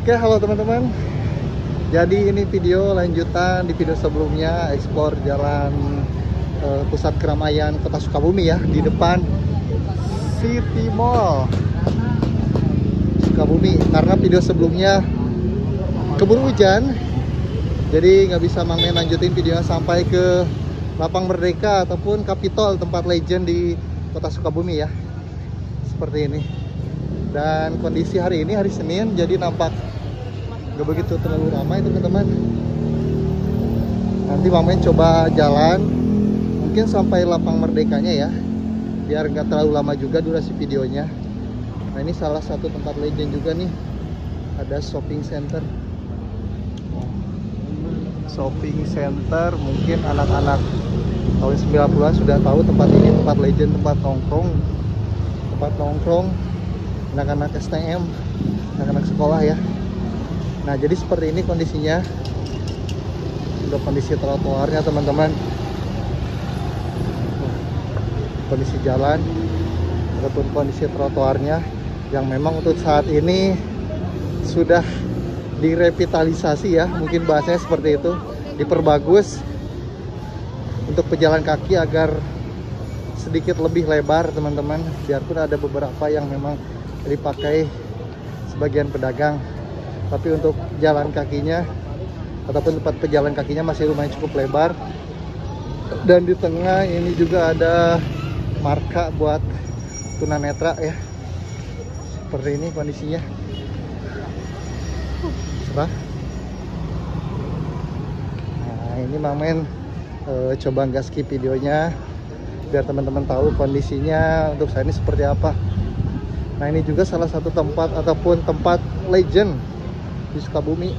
Oke, halo teman-teman. Jadi ini video lanjutan di video sebelumnya, explore jalan pusat keramaian Kota Sukabumi ya, di depan City Mall Sukabumi. Karena video sebelumnya keburu hujan, jadi nggak bisa Mang Men lanjutin videonya sampai ke Lapang Merdeka ataupun Capitol, tempat legend di Kota Sukabumi ya. Seperti ini. Dan kondisi hari ini hari Senin, jadi nampak nggak begitu terlalu ramai teman-teman. Nanti Mang Men coba jalan mungkin sampai Lapang Merdekanya ya, biar nggak terlalu lama juga durasi videonya. Nah, ini salah satu tempat legend juga nih, ada shopping center. Shopping center, mungkin anak-anak tahun 90-an sudah tahu tempat ini, tempat legend, tempat nongkrong anak-anak STM, anak-anak sekolah ya. Nah, jadi seperti ini kondisinya. Udah kondisi trotoarnya teman-teman, kondisi jalan ataupun kondisi trotoarnya yang memang untuk saat ini sudah direvitalisasi ya, mungkin bahasanya seperti itu, diperbagus untuk pejalan kaki agar sedikit lebih lebar teman-teman, biarpun ada beberapa yang memang dipakai sebagian pedagang, tapi untuk jalan kakinya ataupun tempat pejalan kakinya masih lumayan cukup lebar. Dan di tengah ini juga ada marka buat tunanetra ya, seperti ini kondisinya. Nah, ini Mang Men coba nggak skip videonya biar teman-teman tahu kondisinya untuk saat ini seperti apa. Nah, ini juga salah satu tempat ataupun tempat legend di Sukabumi.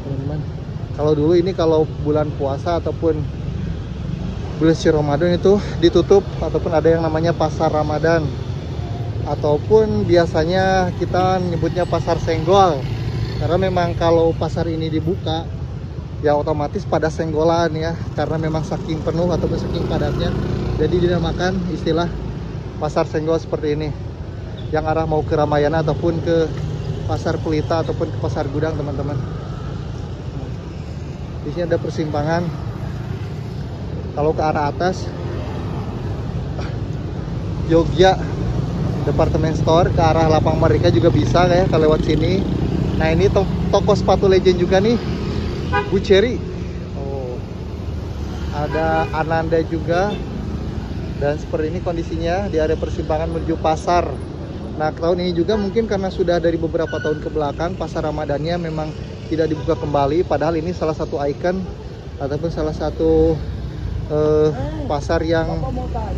Teman-teman, kalau dulu ini kalau bulan puasa ataupun bulan suci Ramadan itu ditutup ataupun ada yang namanya pasar Ramadan, ataupun biasanya kita nyebutnya pasar Senggol. Karena memang kalau pasar ini dibuka ya otomatis pada senggolan ya, karena memang saking penuh ataupun saking padatnya, jadi dinamakan istilah pasar Senggol seperti ini, yang arah mau ke Ramayana ataupun ke pasar Pelita ataupun ke pasar Gudang teman-teman. Di sini ada persimpangan. Kalau ke arah atas Jogja Department Store, ke arah Lapang Merdeka juga bisa ya kalau lewat sini. Nah, ini toko sepatu legend juga nih, Buceri. Oh, ada Ananda juga. Dan seperti ini kondisinya di area persimpangan menuju pasar. Nah, tahun ini juga mungkin karena sudah dari beberapa tahun ke belakang pasar Ramadannya memang tidak dibuka kembali, padahal ini salah satu ikon ataupun salah satu pasar yang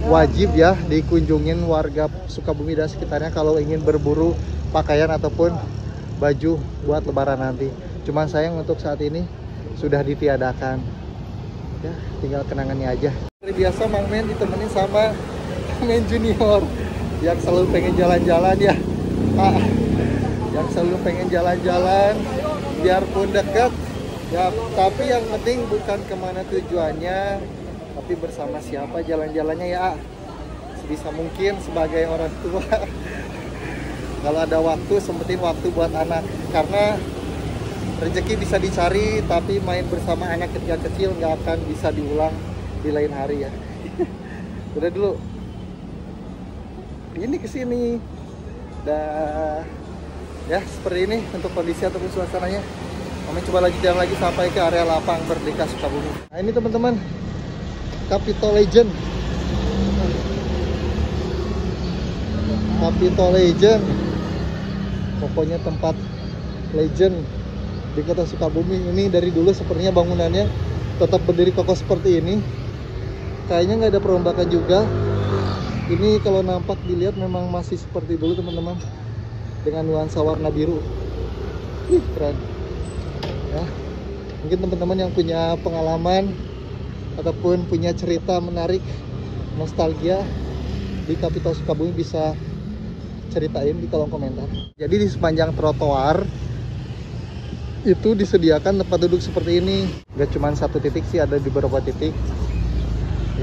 wajib ya dikunjungin warga Sukabumi dan sekitarnya kalau ingin berburu pakaian ataupun baju buat lebaran nanti. Cuman sayang untuk saat ini sudah ditiadakan ya, tinggal kenangannya aja. Seperti biasa Mang Men ditemenin sama Men Junior yang selalu pengen jalan-jalan ya, yang selalu pengen jalan-jalan biarpun dekat ya, tapi yang penting bukan kemana tujuannya, tapi bersama siapa jalan-jalannya ya. Sebisa mungkin sebagai orang tua kalau ada waktu, sempetin waktu buat anak, karena rezeki bisa dicari tapi main bersama anak kecil-kecil nggak akan bisa diulang di lain hari ya. Udah dulu ini kesini dah ya, seperti ini untuk kondisi ataupun suasananya. Kami coba lagi jalan lagi sampai ke area Lapang Merdeka Sukabumi. Nah, ini teman-teman Capitol Legend, Capitol Legend, pokoknya tempat legend di Kota Sukabumi. Ini dari dulu sepertinya bangunannya tetap berdiri kokoh seperti ini. Kayaknya nggak ada perombakan juga. Ini kalau nampak dilihat memang masih seperti dulu teman-teman, dengan nuansa warna biru. Keren ya. Mungkin teman-teman yang punya pengalaman ataupun punya cerita menarik, nostalgia di Capitol Sukabumi bisa ceritain di kolom komentar. Jadi di sepanjang trotoar itu disediakan tempat duduk seperti ini. Gak cuma satu titik sih, ada di beberapa titik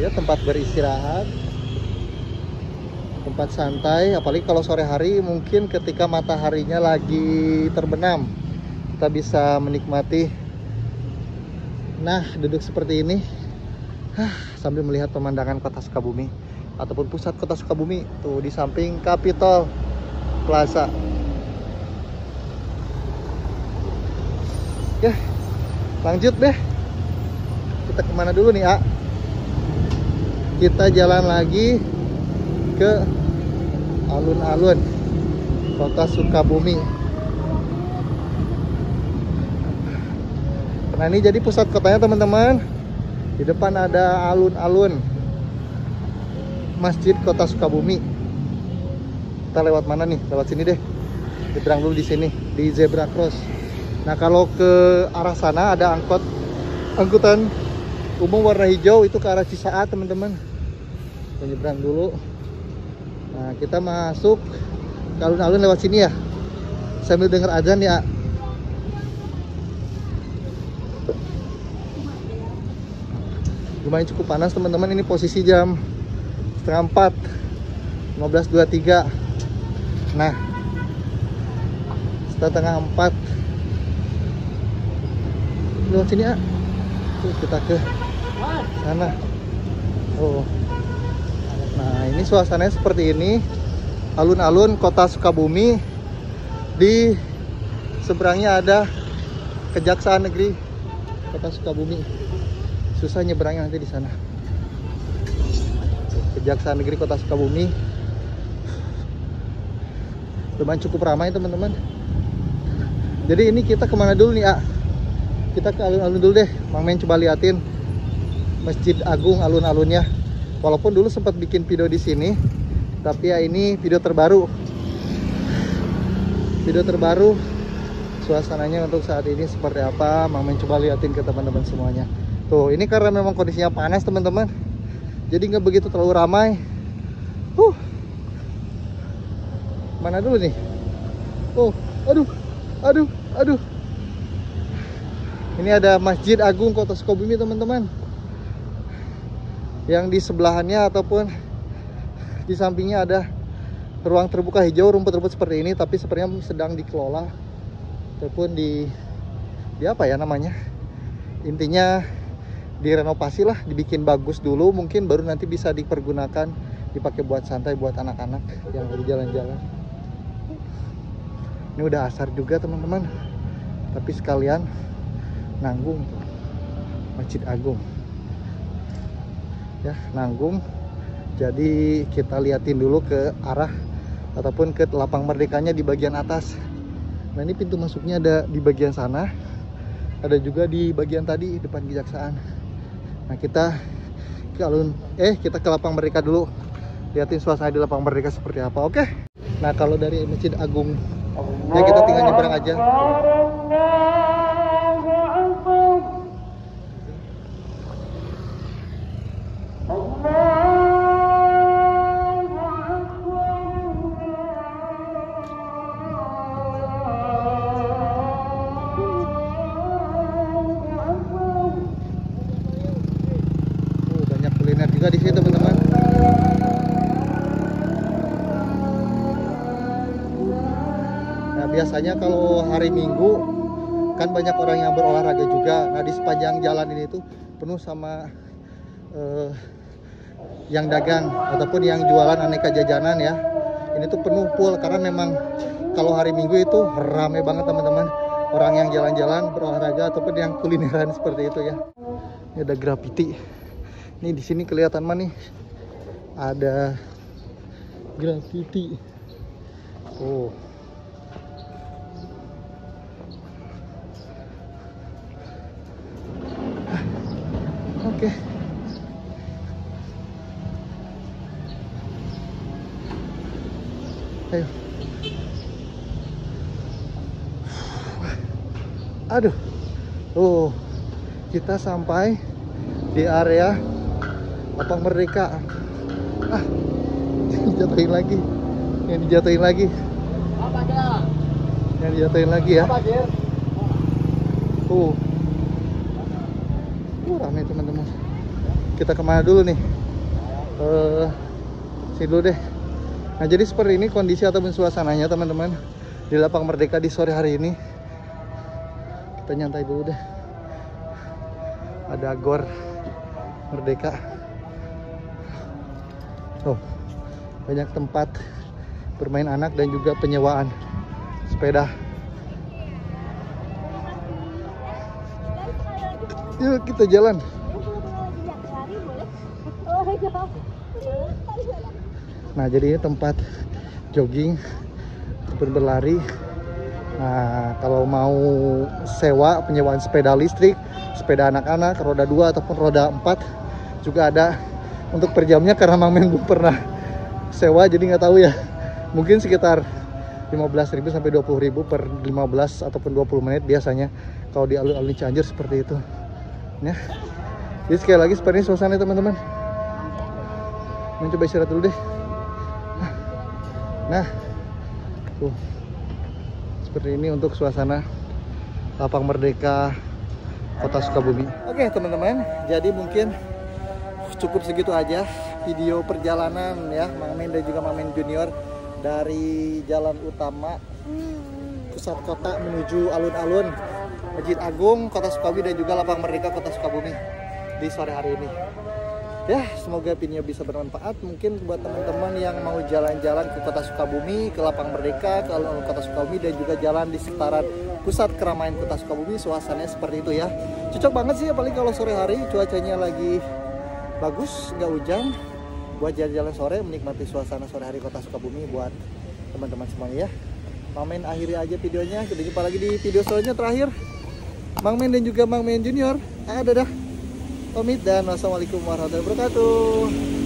ya, tempat beristirahat, tempat santai, apalagi kalau sore hari mungkin ketika mataharinya lagi terbenam kita bisa menikmati duduk seperti ini sambil melihat pemandangan kota Sukabumi ataupun pusat kota Sukabumi tuh di samping Capitol Plaza. Ya, lanjut deh. Kita kemana dulu nih, A? Kita jalan lagi ke alun-alun kota Sukabumi. Nah, ini jadi pusat kotanya teman-teman. Di depan ada alun-alun Masjid Kota Sukabumi. Kita lewat mana nih? Lewat sini deh. Nyebrang dulu di sini, di zebra cross. Nah, kalau ke arah sana ada angkutan umum warna hijau, itu ke arah Cisaat teman-teman. Kita nyebrang dulu. Nah, kita masuk ke alun-alun lewat sini ya. Sambil dengar azan ya. Lumayan cukup panas teman-teman. Ini posisi jam 3:30, 15.23. Nah, setengah 4 lewat sini ya. Tuh, kita ke sana. Oh, nah ini suasananya seperti ini. Alun-alun kota Sukabumi. Di seberangnya ada Kejaksaan Negeri Kota Sukabumi. Susah nyeberangnya nanti di sana. Kejaksaan Negeri Kota Sukabumi. Lumayan cukup ramai teman-teman. Jadi ini kita kemana dulu nih, A? Kita ke alun-alun dulu deh. Mang Men coba liatin Masjid Agung alun-alunnya. Walaupun dulu sempat bikin video di sini, tapi ya ini video terbaru. Video terbaru. Suasananya untuk saat ini seperti apa? Mang Men coba liatin ke teman-teman semuanya. Tuh, ini karena memang kondisinya panas teman-teman, jadi nggak begitu terlalu ramai. Mana dulu nih? Oh, aduh. Ini ada Masjid Agung Kota Sukabumi teman-teman. Yang di sebelahannya ataupun di sampingnya ada ruang terbuka hijau, rumput-rumput seperti ini, tapi sepertinya sedang dikelola ataupun di apa ya namanya? Intinya direnovasi lah, dibikin bagus dulu, mungkin baru nanti bisa dipergunakan, dipakai buat santai buat anak-anak yang lagi jalan-jalan. Ini udah asar juga teman-teman, tapi sekalian nanggung Masjid Agung ya, nanggung. Jadi kita liatin dulu ke arah ataupun ke lapang merdekanya di bagian atas. Nah, ini pintu masuknya ada di bagian sana, ada juga di bagian tadi depan Kejaksaan. Nah, kita ke lapang merdeka dulu, liatin suasana di lapang merdeka seperti apa. Oke. Nah, kalau dari Masjid Agung ya kita tinggal nyebrang aja. Banyak kuliner juga di sini teman-teman. Nah, biasanya kalau hari Minggu kan banyak orang yang berolahraga juga. Nah, di sepanjang jalan ini tuh penuh sama yang dagang ataupun yang jualan aneka jajanan ya. Ini tuh penuh full karena memang kalau hari Minggu itu ramai banget teman-teman. Orang yang jalan-jalan berolahraga ataupun yang kulineran seperti itu ya. Ini ada graffiti. Nih di sini kelihatan mana nih? Ada graffiti. Oh. Oke. Ayo. Aduh. Kita sampai di area lapang merdeka. Dijatuhin lagi. Yang dijatuhin lagi. Yang dijatuhin lagi ya. Ramai teman-teman. Kita kemana dulu nih? Sini dulu deh. Nah, jadi seperti ini kondisi ataupun suasananya teman-teman di Lapang Merdeka di sore hari ini. Kita nyantai dulu deh. Ada Gor Merdeka. Oh, banyak tempat bermain anak dan juga penyewaan sepeda. Yuk kita jalan. Nah, jadi ini tempat jogging ataupun berlari. Nah, kalau mau sewa penyewaan sepeda listrik, sepeda anak-anak, roda 2 ataupun roda 4 juga ada untuk per jamnya, karena Mang Men belum pernah sewa jadi nggak tahu ya. Mungkin sekitar 15.000 sampai 20.000 per 15 ataupun 20 menit biasanya kalau di alun-alun Cianjur seperti itu. Ya. Jadi sekali lagi seperti ini suasana teman-teman. Mencoba istirahat dulu deh. Nah, tuh seperti ini untuk suasana Lapang Merdeka Kota Sukabumi. Oke teman-teman, jadi mungkin cukup segitu aja video perjalanan ya Mang Men dan juga Mang Men Junior dari jalan utama pusat kota menuju alun-alun Masjid Agung Kota Sukabumi dan juga Lapang Merdeka Kota Sukabumi di sore hari ini. Ya, semoga video bisa bermanfaat. Mungkin buat teman-teman yang mau jalan-jalan ke Kota Sukabumi, ke Lapang Merdeka, ke alun-alun Kota Sukabumi dan juga jalan di sekitaran pusat keramaian Kota Sukabumi, suasananya seperti itu ya. Cocok banget sih, apalagi kalau sore hari cuacanya lagi bagus, nggak hujan, buat jalan-jalan sore, menikmati suasana sore hari Kota Sukabumi buat teman-teman semuanya ya. Mang Men akhiri aja videonya. Kita jumpa lagi di video selanjutnya terakhir. Mang Men dan juga Mang Men Junior. Dadah. Pamit dan wassalamualaikum warahmatullahi wabarakatuh.